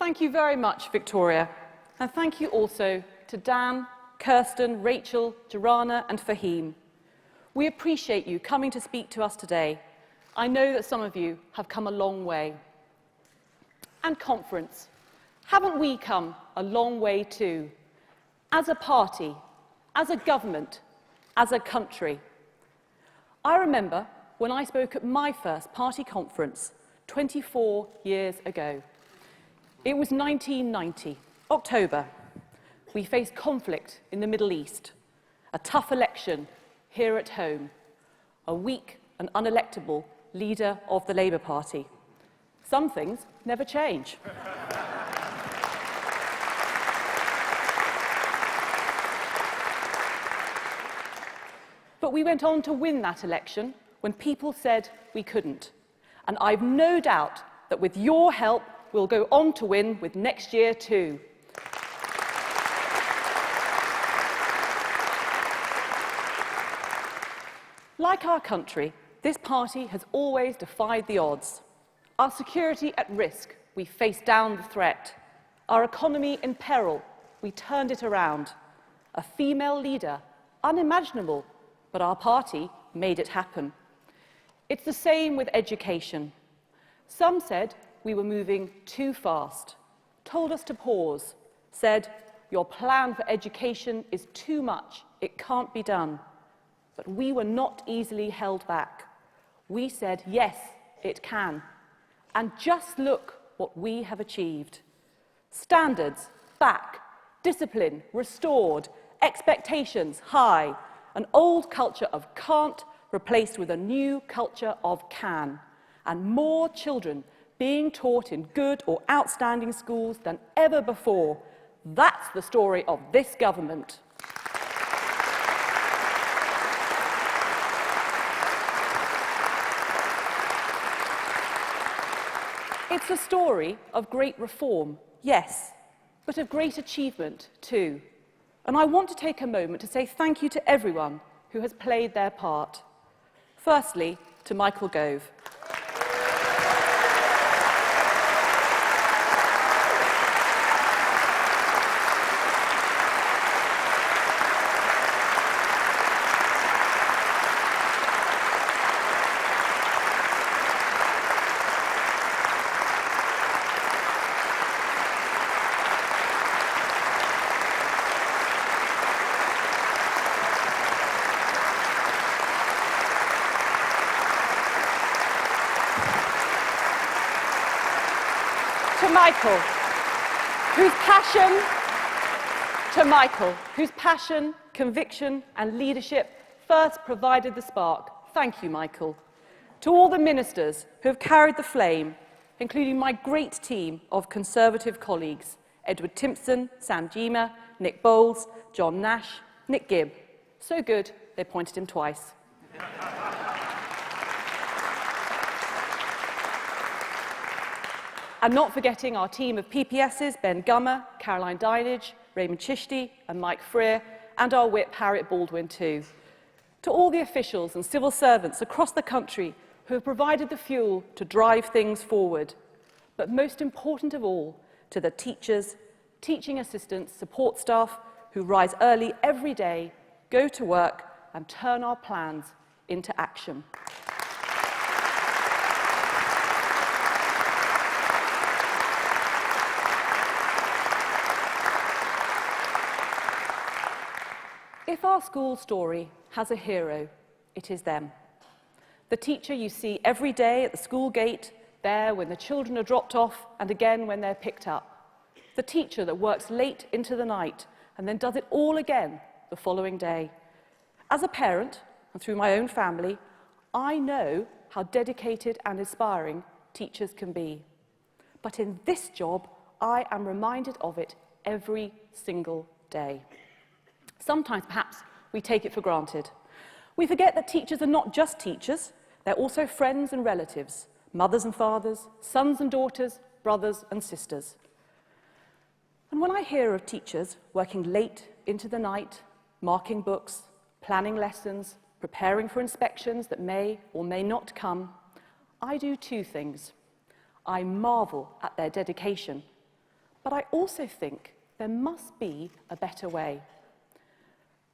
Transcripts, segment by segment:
Thank you very much, Victoria. And thank you also to Dan, Kirsten, Rachel, Jorana and Fahim. We appreciate you coming to speak to us today. I know that some of you have come a long way. And conference. Haven't we come a long way too? As a party, as a government, as a country. I remember when I spoke at my first party conference 24 years ago. It was 1990, October. We faced conflict in the Middle East, a tough election here at home, a weak and unelectable leader of the Labour Party. Some things never change. But we went on to win that election when people said we couldn't. And I've no doubt that with your help, we'll go on to win with next year too. Like our country, this party has always defied the odds. Our security at risk, we faced down the threat. Our economy in peril, we turned it around. A female leader, unimaginable, but our party made it happen. It's the same with education. Some said we were moving too fast, told us to pause, said, your plan for education is too much, it can't be done. But we were not easily held back. We said, yes, it can. And just look what we have achieved. Standards back, discipline restored, expectations high, an old culture of can't replaced with a new culture of can, and more children being taught in good or outstanding schools than ever before. That's the story of this government. It's a story of great reform, yes, but of great achievement too. And I want to take a moment to say thank you to everyone who has played their part. Firstly, to Michael Gove. Michael, whose passion, conviction and leadership first provided the spark. Thank you, Michael. To all the ministers who have carried the flame, including my great team of Conservative colleagues, Edward Timpson, Sam Gyimah, Nick Bowles, John Nash, Nick Gibb. So good, they pointed him twice. And not forgetting our team of PPSs, Ben Gummer, Caroline Dinage, Raymond Chishti and Mike Freer, and our whip, Harriet Baldwin, too. To all the officials and civil servants across the country who have provided the fuel to drive things forward. But most important of all, to the teachers, teaching assistants, support staff who rise early every day, go to work and turn our plans into action. If our school story has a hero, it is them. The teacher you see every day at the school gate, there when the children are dropped off and again when they're picked up. The teacher that works late into the night and then does it all again the following day. As a parent, and through my own family, I know how dedicated and inspiring teachers can be. But in this job, I am reminded of it every single day. Sometimes, perhaps, we take it for granted. We forget that teachers are not just teachers, they're also friends and relatives, mothers and fathers, sons and daughters, brothers and sisters. And when I hear of teachers working late into the night, marking books, planning lessons, preparing for inspections that may or may not come, I do two things. I marvel at their dedication, But I also think there must be a better way.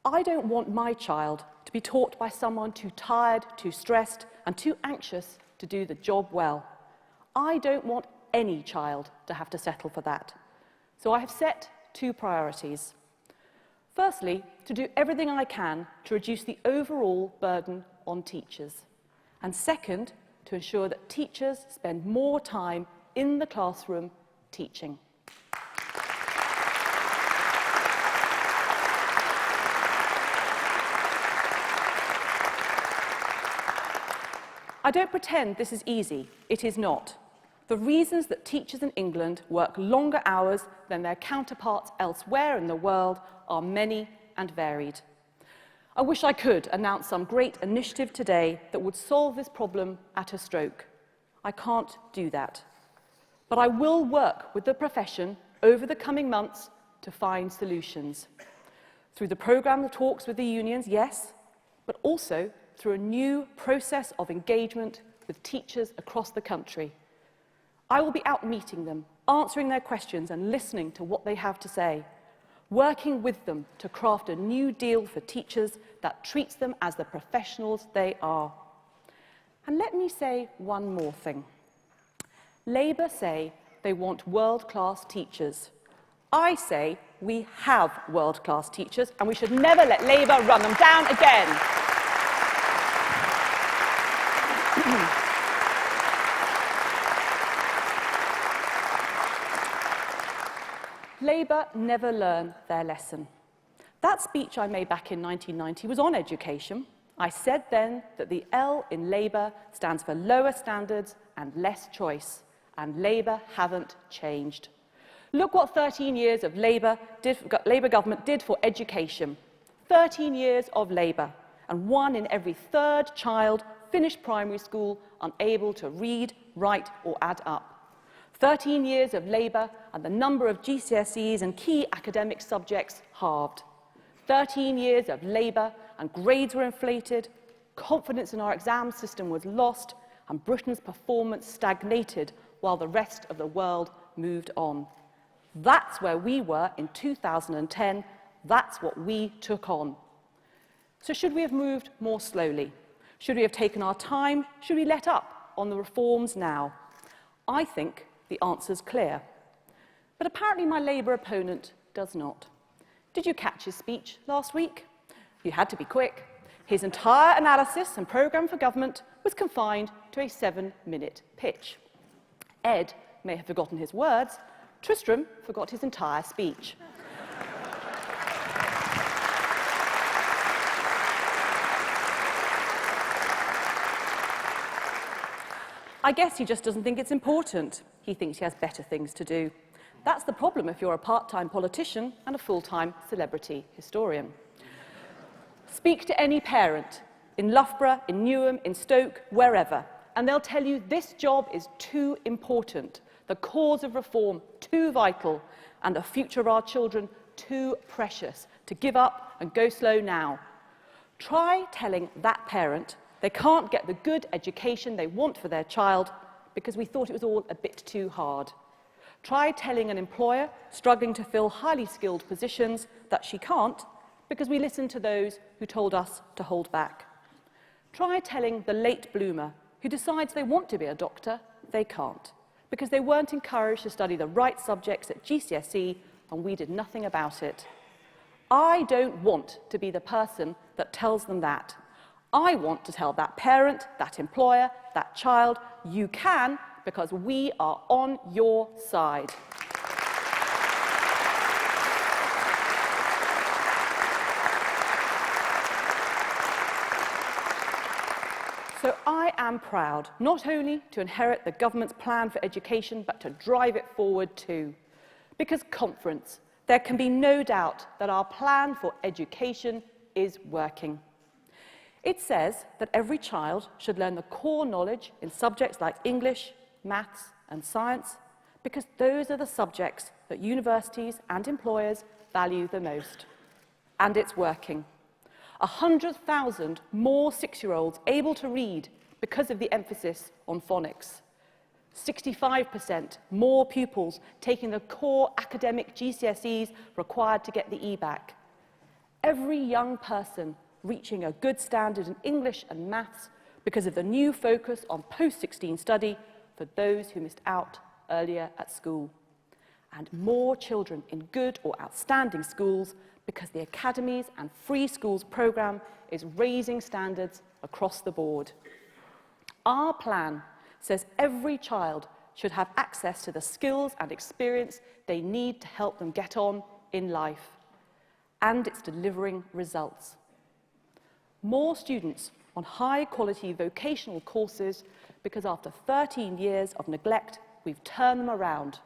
I don't want my child to be taught by someone too tired, too stressed, and too anxious to do the job well. I don't want any child to have to settle for that. So I have set 2 priorities. Firstly, to do everything I can to reduce the overall burden on teachers. And second, to ensure that teachers spend more time in the classroom teaching. I don't pretend this is easy. It is not. The reasons that teachers in England work longer hours than their counterparts elsewhere in the world are many and varied. I wish I could announce some great initiative today that would solve this problem at a stroke. I can't do that. But I will work with the profession over the coming months to find solutions. Through the programme of talks with the unions, yes, but also through a new process of engagement with teachers across the country. I will be out meeting them, answering their questions and listening to what they have to say, working with them to craft a new deal for teachers that treats them as the professionals they are. And let me say one more thing. Labour say they want world-class teachers. I say we have world-class teachers and we should never let Labour run them down again. Labour never learn their lesson. That speech I made back in 1990 was on education. I said then that the L in Labour stands for lower standards and less choice, and Labour haven't changed. Look what 13 years of Labour government did for education. 13 years of Labour, and 1 in every 3rd child finished primary school unable to read, write or add up. 13 years of Labour and the number of GCSEs and key academic subjects halved. 13 years of Labour and grades were inflated, confidence in our exam system was lost, and Britain's performance stagnated while the rest of the world moved on. That's where we were in 2010. That's what we took on. So should we have moved more slowly? Should we have taken our time? Should we let up on the reforms now? I think the answer's clear. But apparently my Labour opponent does not. Did you catch his speech last week? You had to be quick. His entire analysis and programme for government was confined to a 7-minute pitch. Ed may have forgotten his words. Tristram forgot his entire speech. I guess he just doesn't think it's important. He thinks he has better things to do. That's the problem if you're a part-time politician and a full-time celebrity historian. Speak to any parent in Loughborough, in Newham, in Stoke, wherever, and they'll tell you this job is too important, the cause of reform too vital, and the future of our children too precious to give up and go slow now. Try telling that parent they can't get the good education they want for their child because we thought it was all a bit too hard. Try telling an employer struggling to fill highly skilled positions that she can't because we listened to those who told us to hold back. Try telling the late bloomer who decides they want to be a doctor they can't because they weren't encouraged to study the right subjects at GCSE and we did nothing about it. I don't want to be the person that tells them that. I want to tell that parent, that employer, that child, you can, because we are on your side. So I am proud not only to inherit the government's plan for education, but to drive it forward too. Because conference, there can be no doubt that our plan for education is working. It says that every child should learn the core knowledge in subjects like English, maths and science, because those are the subjects that universities and employers value the most. And it's working. 100,000 more 6-year-olds able to read because of the emphasis on phonics. 65% more pupils taking the core academic GCSEs required to get the E back. Every young person reaching a good standard in English and maths because of the new focus on post-16 study for those who missed out earlier at school. And more children in good or outstanding schools because the Academies and Free Schools programme is raising standards across the board. Our plan says every child should have access to the skills and experience they need to help them get on in life. And it's delivering results. More students on high-quality vocational courses because after 13 years of neglect, we've turned them around.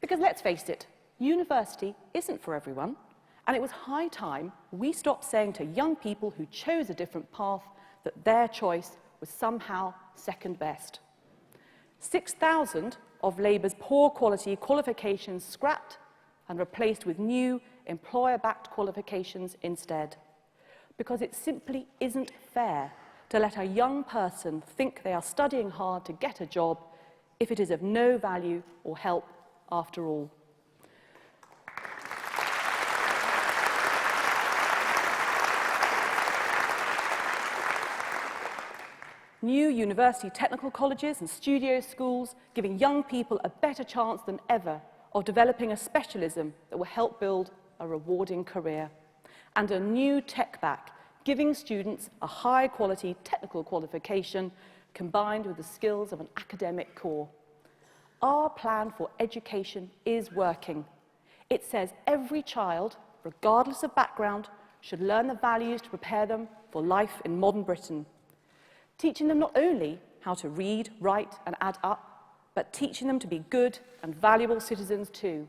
Because let's face it, university isn't for everyone, and it was high time we stopped saying to young people who chose a different path that their choice was somehow second best. 6,000 of Labour's poor quality qualifications scrapped and replaced with new employer-backed qualifications instead. Because it simply isn't fair to let a young person think they are studying hard to get a job if it is of no value or help after all. New university technical colleges and studio schools giving young people a better chance than ever of developing a specialism that will help build a rewarding career. And a new tech back, giving students a high-quality technical qualification combined with the skills of an academic core. Our plan for education is working. It says every child, regardless of background, should learn the values to prepare them for life in modern Britain. Teaching them not only how to read, write and add up, but teaching them to be good and valuable citizens too.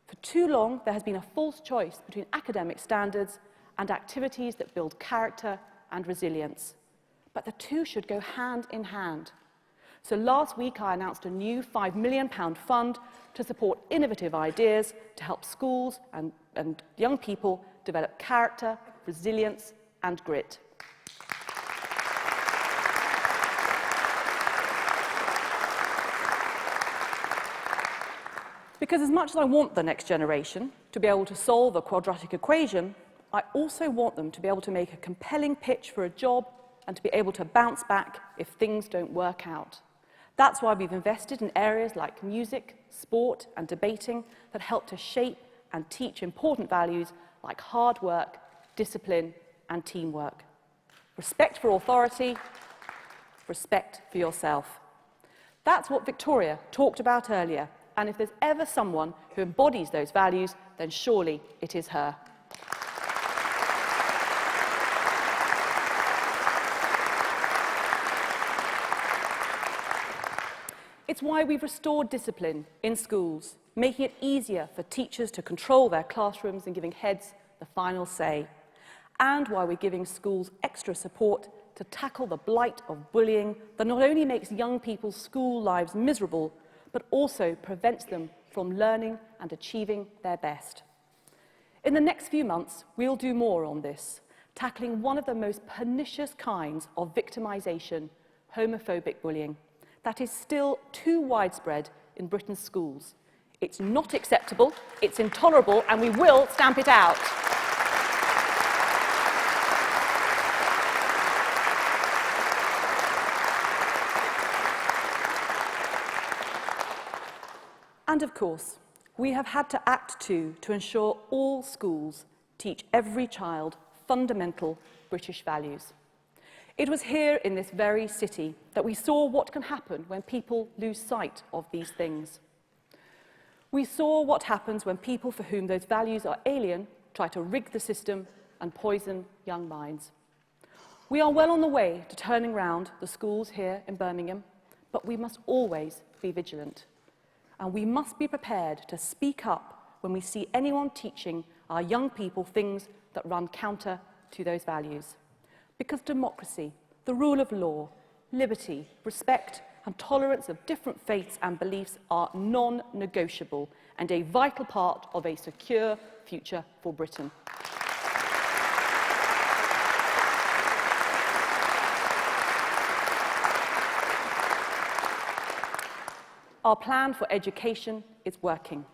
For too long, there has been a false choice between academic standards and activities that build character and resilience. But the two should go hand in hand. So last week, I announced a new £5 million fund to support innovative ideas to help schools and young people develop character, resilience and grit. Because as much as I want the next generation to be able to solve a quadratic equation, I also want them to be able to make a compelling pitch for a job and to be able to bounce back if things don't work out. That's why we've invested in areas like music, sport and debating that help to shape and teach important values like hard work, discipline and teamwork. Respect for authority, respect for yourself. That's what Victoria talked about earlier. And if there's ever someone who embodies those values, then surely it is her. It's why we've restored discipline in schools, making it easier for teachers to control their classrooms and giving heads the final say. And why we're giving schools extra support to tackle the blight of bullying that not only makes young people's school lives miserable, but also prevents them from learning and achieving their best. In the next few months, we'll do more on this, tackling one of the most pernicious kinds of victimisation, homophobic bullying, that is still too widespread in Britain's schools. It's not acceptable, it's intolerable, and we will stamp it out. And of course, we have had to act too to ensure all schools teach every child fundamental British values. It was here in this very city that we saw what can happen when people lose sight of these things. We saw what happens when people for whom those values are alien try to rig the system and poison young minds. We are well on the way to turning round the schools here in Birmingham, but we must always be vigilant. And we must be prepared to speak up when we see anyone teaching our young people things that run counter to those values. Because democracy, the rule of law, liberty, respect and tolerance of different faiths and beliefs are non-negotiable and a vital part of a secure future for Britain. Our plan for education is working.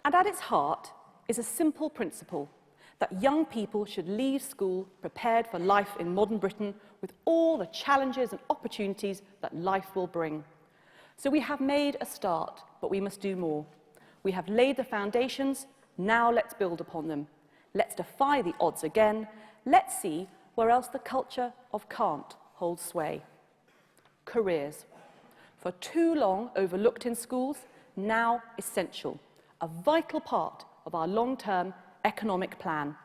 And at its heart is a simple principle that young people should leave school prepared for life in modern Britain with all the challenges and opportunities that life will bring. So we have made a start, but we must do more. We have laid the foundations, now let's build upon them. Let's defy the odds again. Let's see where else the culture of can't holds sway. Careers. For too long overlooked in schools, now essential, a vital part of our long-term economic plan.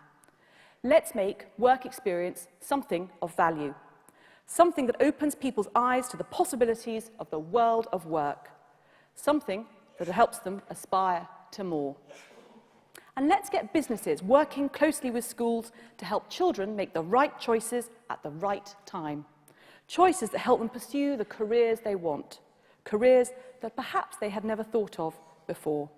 Let's make work experience something of value, something that opens people's eyes to the possibilities of the world of work, something that helps them aspire to more. And let's get businesses working closely with schools to help children make the right choices at the right time. Choices that help them pursue the careers they want, careers that perhaps they had never thought of before.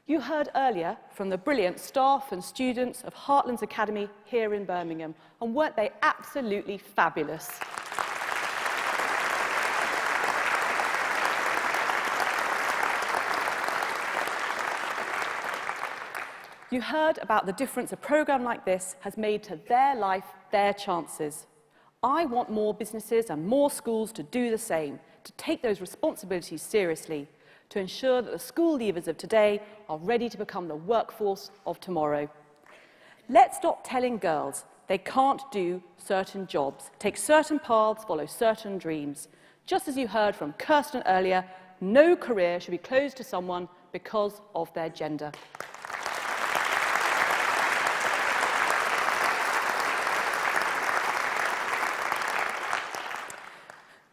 You heard earlier from the brilliant staff and students of Heartlands Academy here in Birmingham, and weren't they absolutely fabulous? You heard about the difference a programme like this has made to their life, their chances. I want more businesses and more schools to do the same, to take those responsibilities seriously, to ensure that the school leavers of today are ready to become the workforce of tomorrow. Let's stop telling girls they can't do certain jobs, take certain paths, follow certain dreams. Just as you heard from Kirsten earlier, no career should be closed to someone because of their gender.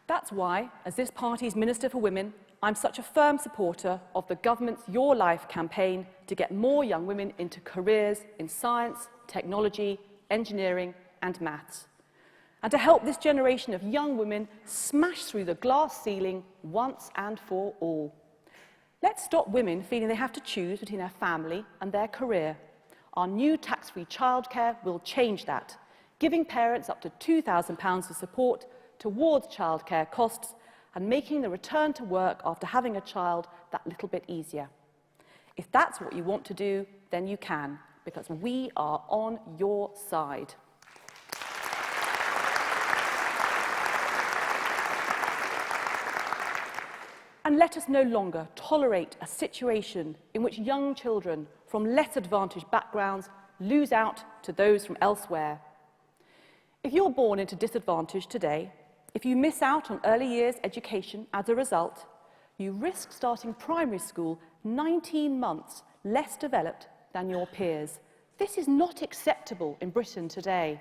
That's why, as this party's Minister for Women, I'm such a firm supporter of the government's Your Life campaign to get more young women into careers in science, technology, engineering and maths, and to help this generation of young women smash through the glass ceiling once and for all. Let's stop women feeling they have to choose between their family and their career. Our new tax-free childcare will change that, giving parents up to £2,000 of support towards childcare costs and making the return to work after having a child that little bit easier. If that's what you want to do, then you can, because we are on your side. And let us no longer tolerate a situation in which young children from less advantaged backgrounds lose out to those from elsewhere. If you're born into disadvantage today, if you miss out on early years education as a result, you risk starting primary school 19 months less developed than your peers. This is not acceptable in Britain today.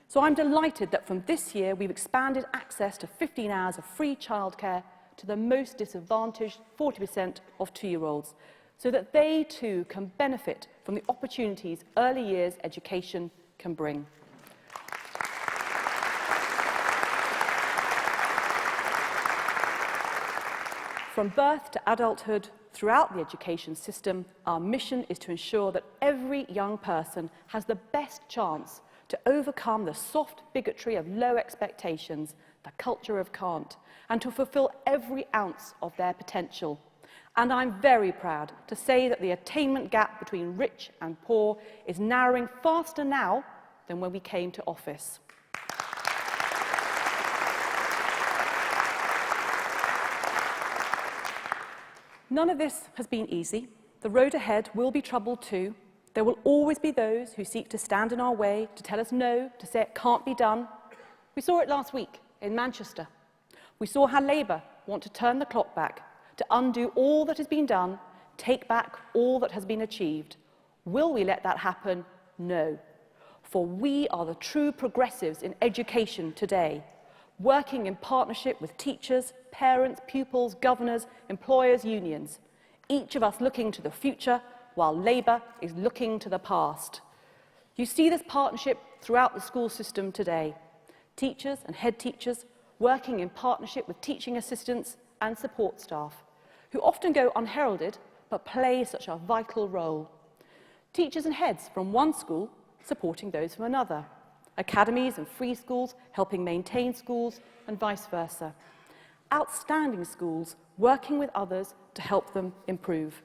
So I'm delighted that from this year we've expanded access to 15 hours of free childcare to the most disadvantaged 40% of two-year-olds, so that they too can benefit from the opportunities early years education can bring. From birth to adulthood, throughout the education system, our mission is to ensure that every young person has the best chance to overcome the soft bigotry of low expectations, the culture of can't, and to fulfil every ounce of their potential. And I'm very proud to say that the attainment gap between rich and poor is narrowing faster now than when we came to office. None of this has been easy. The road ahead will be troubled too. There will always be those who seek to stand in our way, to tell us no, to say it can't be done. We saw it last week in Manchester. We saw how Labour want to turn the clock back, to undo all that has been done, take back all that has been achieved. Will we let that happen? No. For we are the true progressives in education today, working in partnership with teachers, parents, pupils, governors, employers, unions, each of us looking to the future while Labour is looking to the past. You see this partnership throughout the school system today. Teachers and head teachers working in partnership with teaching assistants and support staff, who often go unheralded but play such a vital role. Teachers and heads from one school supporting those from another. Academies and free schools helping maintain schools and vice versa. outstanding schools working with others to help them improve.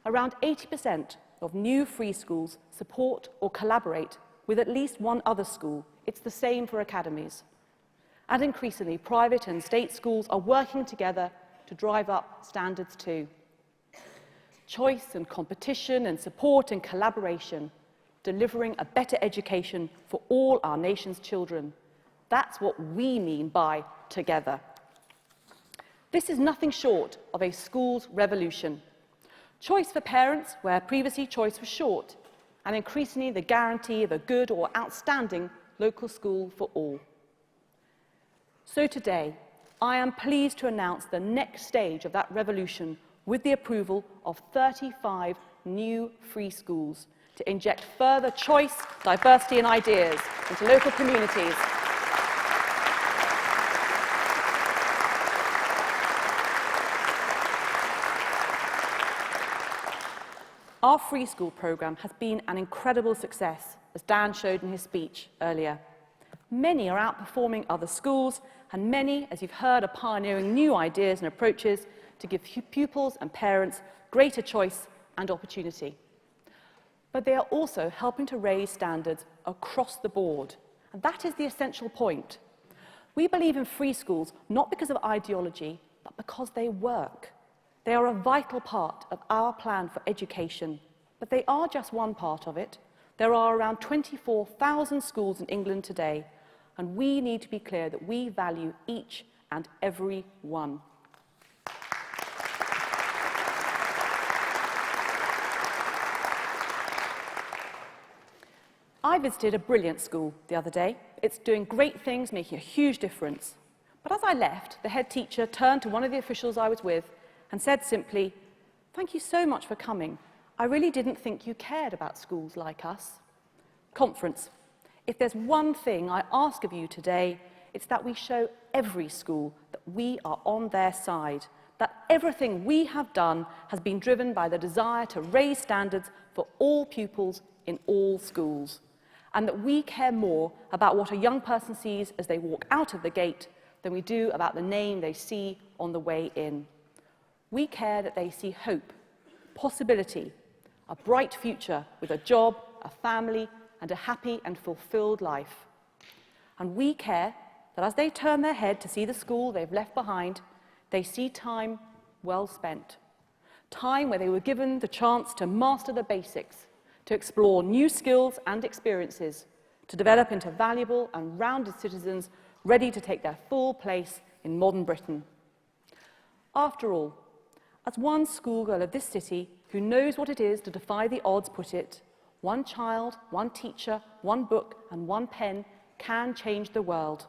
Around 80% of new free schools support or collaborate with at least one other school. It's the same for academies. And increasingly, private and state schools are working together to drive up standards too. Choice and competition and support and collaboration, delivering a better education for all our nation's children. That's what we mean by together. This is nothing short of a schools revolution. Choice for parents, where previously choice was short, and increasingly the guarantee of a good or outstanding local school for all. So today, I am pleased to announce the next stage of that revolution with the approval of 35 new free schools to inject further choice, diversity and ideas into local communities. Our free school programme has been an incredible success, as Dan showed in his speech earlier. Many are outperforming other schools, and many, as you've heard, are pioneering new ideas and approaches to give pupils and parents greater choice and opportunity. But they are also helping to raise standards across the board, and that is the essential point. We believe in free schools not because of ideology, but because they work. They are a vital part of our plan for education, but they are just one part of it. There are around 24,000 schools in England today, and we need to be clear that we value each and every one. I visited a brilliant school the other day. It's doing great things, making a huge difference. But as I left, the head teacher turned to one of the officials I was with and said simply, "Thank you so much for coming. I really didn't think you cared about schools like us." Conference. If there's one thing I ask of you today, it's that we show every school that we are on their side, that everything we have done has been driven by the desire to raise standards for all pupils in all schools, and that we care more about what a young person sees as they walk out of the gate than we do about the name they see on the way in. We care that they see hope, possibility, a bright future with a job, a family, and a happy and fulfilled life. And we care that as they turn their head to see the school they've left behind, they see time well spent. Time where they were given the chance to master the basics, to explore new skills and experiences, to develop into valuable and rounded citizens ready to take their full place in modern Britain. After all, as one schoolgirl of this city who knows what it is to defy the odds put it, one child, one teacher, one book and one pen can change the world.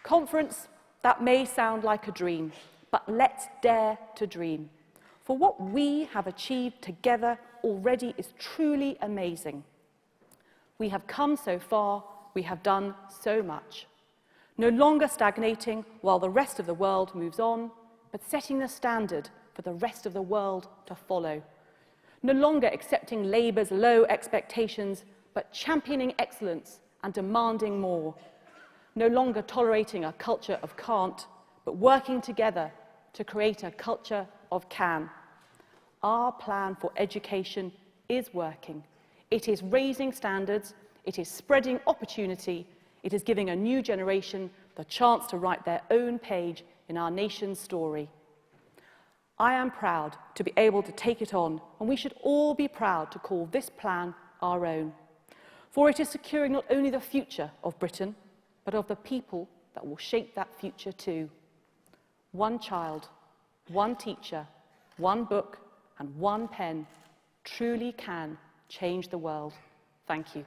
Conference, that may sound like a dream, but let's dare to dream. For what we have achieved together already is truly amazing. We have come so far, we have done so much. No longer stagnating while the rest of the world moves on, but setting the standard for the rest of the world to follow. No longer accepting Labour's low expectations, but championing excellence and demanding more. No longer tolerating a culture of can't, but working together to create a culture of can. Our plan for education is working. It is raising standards, it is spreading opportunity, it is giving a new generation the chance to write their own page in our nation's story. I am proud to be able to take it on, and we should all be proud to call this plan our own. For it is securing not only the future of Britain, but of the people that will shape that future too. One child, one teacher, one book, and one pen truly can change the world. Thank you.